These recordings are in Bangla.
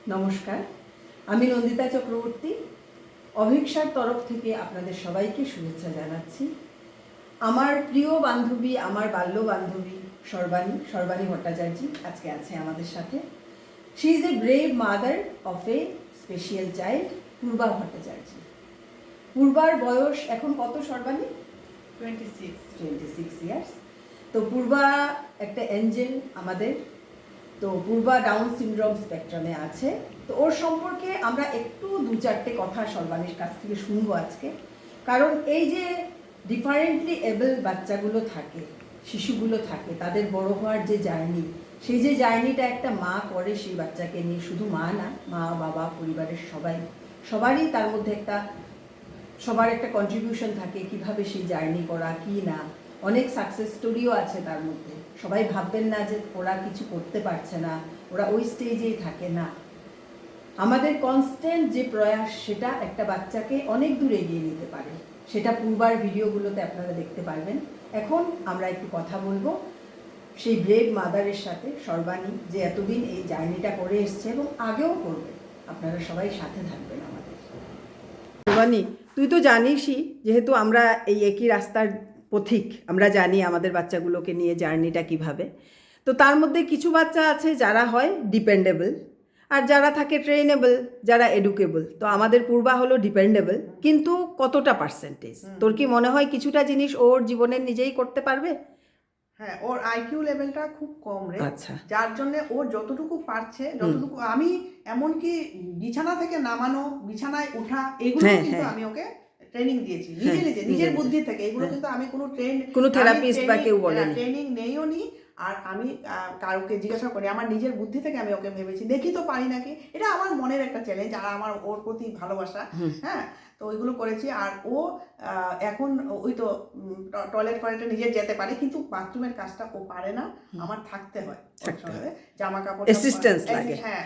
নমস্কার, আমি নন্দিতা চক্রবর্তী অভিক্ষার তরফ থেকে আপনাদের সবাইকে শুভেচ্ছা জানাচ্ছি। আমার প্রিয় বান্ধবী, আমার বাল্য বান্ধবী সর্বাণী ভট্টাচার্য আজকে আছে আমাদের সাথে। She is a brave mother of a special child, Purba Bhattacharya. পূর্বার বয়স এখন কত সর্বাণী? 26 ইয়ার্স। তো পূর্বা একটা এঞ্জেল আমাদের। তো পূর্বা ডাউন সিনড্রোম স্পেকট্রামে আছে। তো ওর সম্পর্কে আমরা একটু দু চারটে কথা সর্বাণীর কাছ থেকে শুনবো আজকে। কারণ এই যে ডিফারেন্টলি এবল বাচ্চাগুলো থাকে, শিশুগুলো থাকে, তাদের বড় হওয়ার যে জার্নি, সেই যে জার্নিটা একটা মা করে সেই বাচ্চাকে নিয়ে, শুধু মা না, মা বাবা পরিবারের সবারই তার মধ্যে সবার একটা কন্ট্রিবিউশন থাকে কিভাবে সেই জার্নি করা, কি না। অনেক সাকসেস স্টোরিও আছে তার মধ্যে। সবাই ভাববেন না যে ওরা কিছু করতে পারছে না, ওরা ওই স্টেজেই থাকে না। আমাদের কনস্ট্যান্ট যে প্রয়াস, সেটা একটা বাচ্চাকে অনেক দূর এগিয়ে নিতে পারে। সেটা পূর্বার ভিডিওগুলোতে আপনারা দেখতে পারবেন। এখন আমরা একটু কথা বলবো সেই ব্রেভ মাদারের সাথে, সর্বাণী, যে এতদিন এই জার্নিটা করে এসছে এবং আগেও করবে। আপনারা সবাই সাথে থাকবেন আমাদের। সর্বাণী, তুই তো জানিসই, যেহেতু আমরা এই একই রাস্তার পথিক, আমরা জানি আমাদের বাচ্চাগুলোকে নিয়ে জার্নিটা কিভাবে। তো তার মধ্যে কিছু বাচ্চা আছে যারা হয় ডিপেন্ডেবল, আর যারা থাকে ট্রেনেবল, যারা এডুকেবল। তো আমাদের পূর্বা হলো ডিপেন্ডেবল, কিন্তু কতটা পার্সেন্টেজ তোর কি মনে হয় কিছুটা জিনিস ওর জীবনের নিজেই করতে পারবে? হ্যাঁ, ওর আইকিউ লেভেলটা খুব কম রে। আচ্ছা। যার জন্য ও যতটুকু পারছে, যতটুকু আমি এমনকি বিছানা থেকে নামানো, বিছানায় ওঠা, এগুলো কিন্তু আমি ওকে ট্রেনিং দিয়েছি নিজের বুদ্ধি থেকে। এগুলো কিন্তু আমি কোনো থেরাপিস্ট বা কেউ বলেনি, ট্রেনিং নেইও নি। আর আমি কাউকে জিজ্ঞাসা করি, আমার নিজের বুদ্ধি থেকে আমি ওকে ভেবেছি, দেখি তো পারি নাকি। এটা আমার মনের একটা চ্যালেঞ্জ, আর আমার ওর প্রতি ভালোবাসা। হ্যাঁ, তো ওইগুলো করেছি। আর ও এখন ওই তো টয়লেট নিজে যেতে পারে, কিন্তু বাথরুমের কাজটা ও পারে না, আমার থাকতে হয়। জামা কাপড় অ্যাসিস্ট্যান্স লাগে। হ্যাঁ,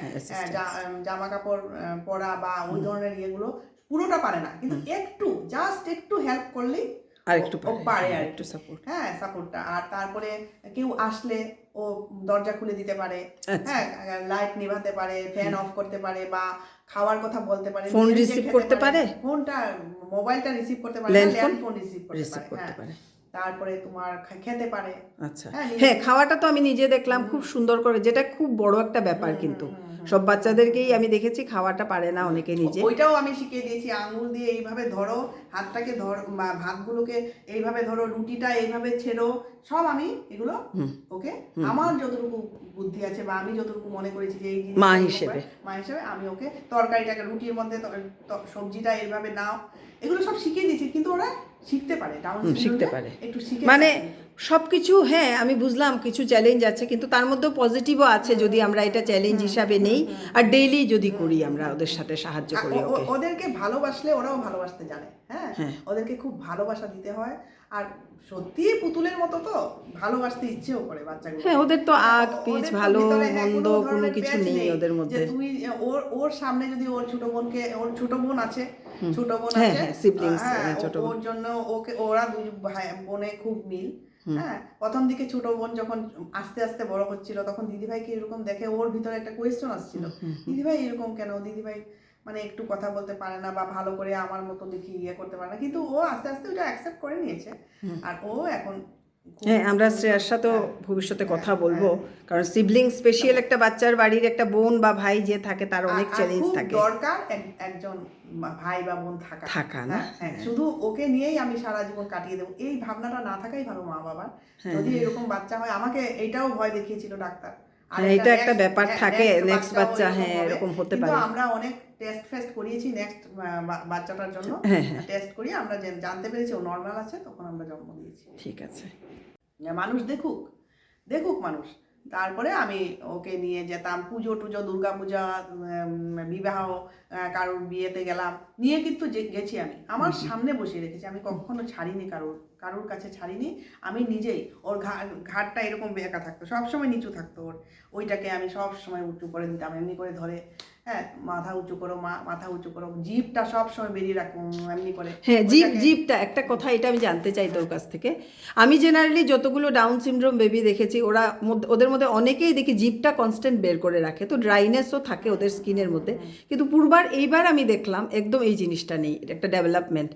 জামা কাপড় পরা বা ওই ধরনের ইয়েগুলো পুরোটা পারে না, কিন্তু জাস্ট একটু হেল্প করলেই আরেকটু পারে, আর একটু সাপোর্ট। হ্যাঁ, সাপোর্টটা। আর তারপরে কেউ আসলে ও দরজা খুলে দিতে পারে, হ্যাঁ, লাইট নিভাতে পারে, ফ্যান অফ করতে পারে, বা খাওয়ার কথা বলতে পারে, ফোন রিসিভ করতে পারে, মোবাইলটা রিসিভ করতে পারে, ল্যান্ডফোন রিসিভ করতে পারে। তারপরে তোমার খেতে পারে। আচ্ছা, হ্যাঁ, খাওয়াটা তো আমি নিজে দেখলাম খুব সুন্দর করে, যেটা খুব বড় একটা ব্যাপার। কিন্তু সব বাচ্চাদেরকেই আমি দেখেছি খাওয়াটা পারে না অনেকে নিজে। ওইটাও আমি শিখিয়ে দিয়েছি, আঙুল দিয়ে এইভাবে ধরো, হাতটাকে ভাতগুলোকে এইভাবে ধরো, রুটিটা এইভাবে ছেড়ো, সব আমি এগুলো ওকে আমার যতটুকু বুদ্ধি আছে বা আমি যতটুকু মনে করেছি যে এই মা হিসেবে আমি ওকে তরকারিটাকে, রুটির মধ্যে সবজিটা এইভাবে নাও, এগুলো সব শিখিয়ে দিয়েছি। কিন্তু ওরা শিখতে পারে, একটু শিখে মানে সবকিছু। হ্যাঁ, আমি বুঝলাম কিছু চ্যালেঞ্জ আছে, কিন্তু তার মধ্যেও পজিটিভও আছে যদি আমরা এটা চ্যালেঞ্জ হিসাবে নেই আর ডেইলি যদি করি, আমরা ওদের সাথে সাহায্য করি। ওদেরকে ভালোবাসলে ওরাও ভালোবাসতে জানে। হ্যাঁ, ওদেরকে খুব ভালোবাসা দিতে হয়। আর সত্যি পুতুলের মতো তো ভালোবাসতে ইচ্ছেও করে বাচ্চাগুলো। হ্যাঁ, ওদের তো আগ পিছ ভালো মন্দ কোনো কিছু নেই ওদের মধ্যে। তুই ওর সামনে যদি ওর ছোট বোন আছে, ওর জন্য ওরা দুই ভাই বোনে খুব মিল। হ্যাঁ, প্রথম দিকে ছোট বোন যখন আস্তে আস্তে বড় হচ্ছিল, তখন দিদিভাইকে এরকম দেখে ওর ভিতরে একটা কোয়েশ্চন আসছিল, দিদিভাই এরকম কেন, দিদিভাই মানে একটু কথা বলতে পারে না বা ভালো করে আমার মতো দেখি ইয়ে করতে পারে না। কিন্তু ও আস্তে আস্তে ওটা অ্যাকসেপ্ট করে নিয়েছে। আর ও এখন, হ্যাঁ, আমরা শ্রেয়ার সাথেও ভবিষ্যতে কথা বলবো, কারণ সিবলিং স্পেশাল একটা বাচ্চার বাড়ির একটা বোন বা ভাই যে থাকে, তার অনেক চ্যালেঞ্জ থাকে। দরকার একজন ভাই বা বোন থাকা না। শুধু ওকে নিয়েই আমি সারা জীবন কাটিয়ে দেবো, এই ভাবনাটা না থাকাই ভালো মা বাবার। যদি এরকম বাচ্চা হয়, আমাকে এটাও ভয় দেখিয়েছিল ডাক্তার, এটা একটা ব্যাপার থাকে, নেক্সট বাচ্চা হ্যাঁ এরকম হতে পারে। আমরা অনেক টেস্ট করিয়েছি নেক্সট বাচ্চাটার জন্য। টেস্ট করি, আমরা জানতে পেরেছি ও নর্মাল আছে, তখন আমরা জন্ম দিয়েছি। ঠিক আছে, মানুষ দেখুক মানুষ। তারপরে আমি ওকে নিয়ে যেতাম পুজো টুজো, দুর্গা পূজা, বিবাহ, কারোর বিয়েতে গেলাম, নিয়ে কিন্তু গেছি। আমি আমার সামনে বসিয়ে রেখেছি, আমি কখনো ছাড়িনি, কারোর কাছে ছাড়িনি। আমি নিজেই, ওর ঘাটটা এরকম বেঁকা থাকতো, সবসময় নিচু থাকতো ওর, ওইটাকে আমি সবসময় উঁচু করে দিতাম, এমনি করে ধরে হ্যাঁ, মাথা উঁচু করো মা, মাথা উঁচু করো, জিভটা সব সময় বেরিয়ে রাখো এমনি করে। হ্যাঁ, জিভটা একটা কথা, এটা আমি জানতে চাই তোর কাছ থেকে। আমি জেনারেলি যতগুলো ডাউন সিনড্রোম বেবি দেখেছি, ওদের মধ্যে অনেকেই দেখি জিভটা কনস্ট্যান্ট বের করে রাখে, তো ড্রাইনেসও থাকে ওদের স্কিনের মধ্যে। কিন্তু পূর্বার এইবার আমি দেখলাম একদম এই জিনিসটা নেই, এটা একটা ডেভেলপমেন্ট।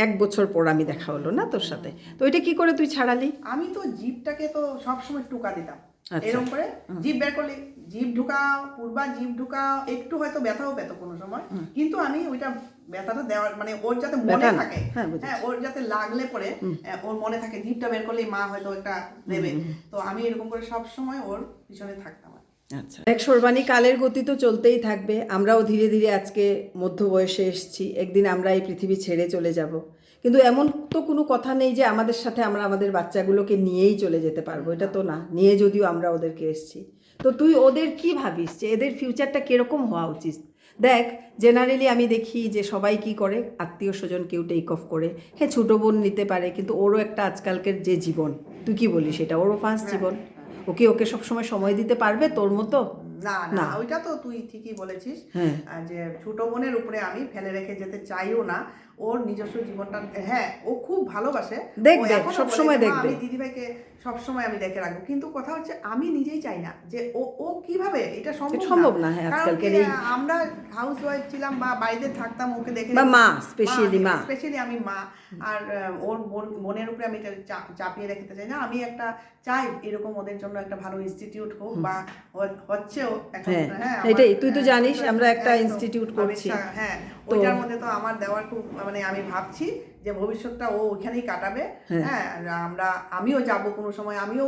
1 বছর পর আমি দেখা হলো না তোর সাথে, তো এটা কি করে তুই ছাড়ালি? আমি তো জিভটাকে তো সবসময় টোকা দিতাম আচ্ছা। এরকম করে, জিভ বের করলে জিভ ঢুকাও, পূর্বা জিভ ঢুকাও, একটু হয়তো ব্যথাও পেতো কোনো সময়, কিন্তু আমি ওইটা ব্যথাটা দেওয়ার মানে ওর যাতে মনে ব্যথা না। থাকে, হ্যাঁ, বুঝেছি। হ্যাঁ, ওর যাতে লাগলে পরে ওর মনে থাকে জিভটা বের করলেই মা হয়তো একটা দেবে, তো আমি এরকম করে সব সময় ওর পিছনে থাকতাম। আচ্ছা, এক সর্বাণী, কালের গতি তো চলতেই থাকবে, আমরাও ধীরে ধীরে আজকে মধ্য বয়সে এসেছি, একদিন আমরা এই পৃথিবী ছেড়ে চলে যাব, কিন্তু এমন তো কোনো কথা নেই যে আমাদের সাথে আমরা আমাদের বাচ্চাগুলোকে নিয়েই চলে যেতে পারবো, এটা তো না, নিয়ে যদিও আমরা ওদেরকে এসেছি। তো তুই ওদের কি ভাবিস যে এদের ফিউচারটা কীরকম হওয়া উচিত? দেখ, জেনারেলি আমি দেখি যে সবাই কি করে, আত্মীয় স্বজন কেউ টেক অফ করে, হ্যাঁ ছোটো বোন নিতে পারে, কিন্তু ওরও একটা আজকালকের যে জীবন, তুই কি বলিস, এটা ওরও ফার্স্ট জীবন, ওকে সবসময় সময় দিতে পারবে তোর মতো? না না, ওইটা তো তুই ঠিকই বলেছিস, যে ছোট বোনের উপরে আমি ফেলে রেখে যেতে চাইও না, ওর নিজস্ব জীবনটা, হ্যাঁ ও খুব ভালোবাসে, দেখবে সবসময় দেখবে, আমি দিদিভাইকে সবসময় আমি দেখে রাখবো, কিন্তু কথা হচ্ছে আমি নিজেই চাই না যে ও কিভাবে, এটা সম্ভব না। হ্যাঁ, কারণ আজকালকার আমরা হাউস ওয়াইফ ছিলাম বা বাড়িতে থাকতাম, ওকে দেখে, বা মা, স্পেশালি আমি মা, আর ওর বোনের উপরে আমি চাপিয়ে রাখতে চাই না, আমি একটা চাই এরকম ওদের জন্য একটা ভালো ইনস্টিটিউট হোক, বা হচ্ছেও এখন। হ্যাঁ, এটাই, তুই তো জানিস আমরা একটা ইনস্টিটিউট করছি, হ্যাঁ, ওইটার মধ্যে তো আমার দেওয়ার খুব মানে আমি ভাবছি যে ভবিষ্যৎটা ও ওইখানেই কাটাবে। হ্যাঁ, আমিও যাব কোনো সময়, আমিও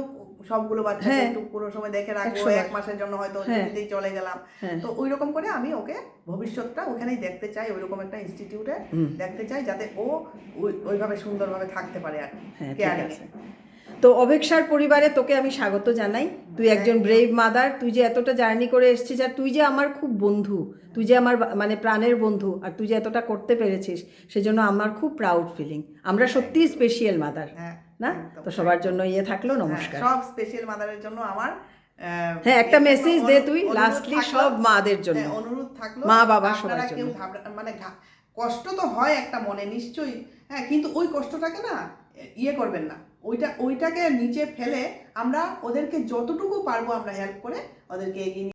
সবগুলো বাচ্চাকে একটু কোনো সময় দেখে রাখবো, 1 মাসের জন্য হয়তো ছুটিতেই চলে গেলাম, তো ওই রকম করে আমি ওকে ভবিষ্যৎটা ওখানেই দেখতে চাই, ওইরকম একটা ইনস্টিটিউটে দেখতে চাই, যাতে ও ওইভাবে সুন্দরভাবে থাকতে পারে আর কি। তো অভেক্ষার পরিবারে তোকে আমি স্বাগত জানাই, তুই একজন ব্রেভ মাদার, তুই যে এতটা জার্নি করে এসেছিস, আর তুই যে আমার খুব বন্ধু, তুই যে আমার মানে প্রাণের বন্ধু, আর তুই যে এতটা করতে পেরেছিস, সেজন্য আমার খুব প্রাউড ফিলিং, আমরা সত্যিই স্পেশাল মাদার না? তো সবার জন্য থাকলো নমস্কার, সব স্পেশাল মাদারের জন্য আমার একটা মেসেজ দে তুই লাস্টলি সব মাদের জন্য, অনুরোধ থাকলো, মা বাবা সবার জন্য। কেউ মানে কষ্ট তো হয় একটা মনে নিশ্চয়ই, হ্যাঁ, কিন্তু ওই কষ্টটাকে না করবেন না, ওইটাকে নিচে ফেলে আমরা ওদেরকে যতটুকু পারবো আমরা হেল্প করে ওদেরকে এগিয়ে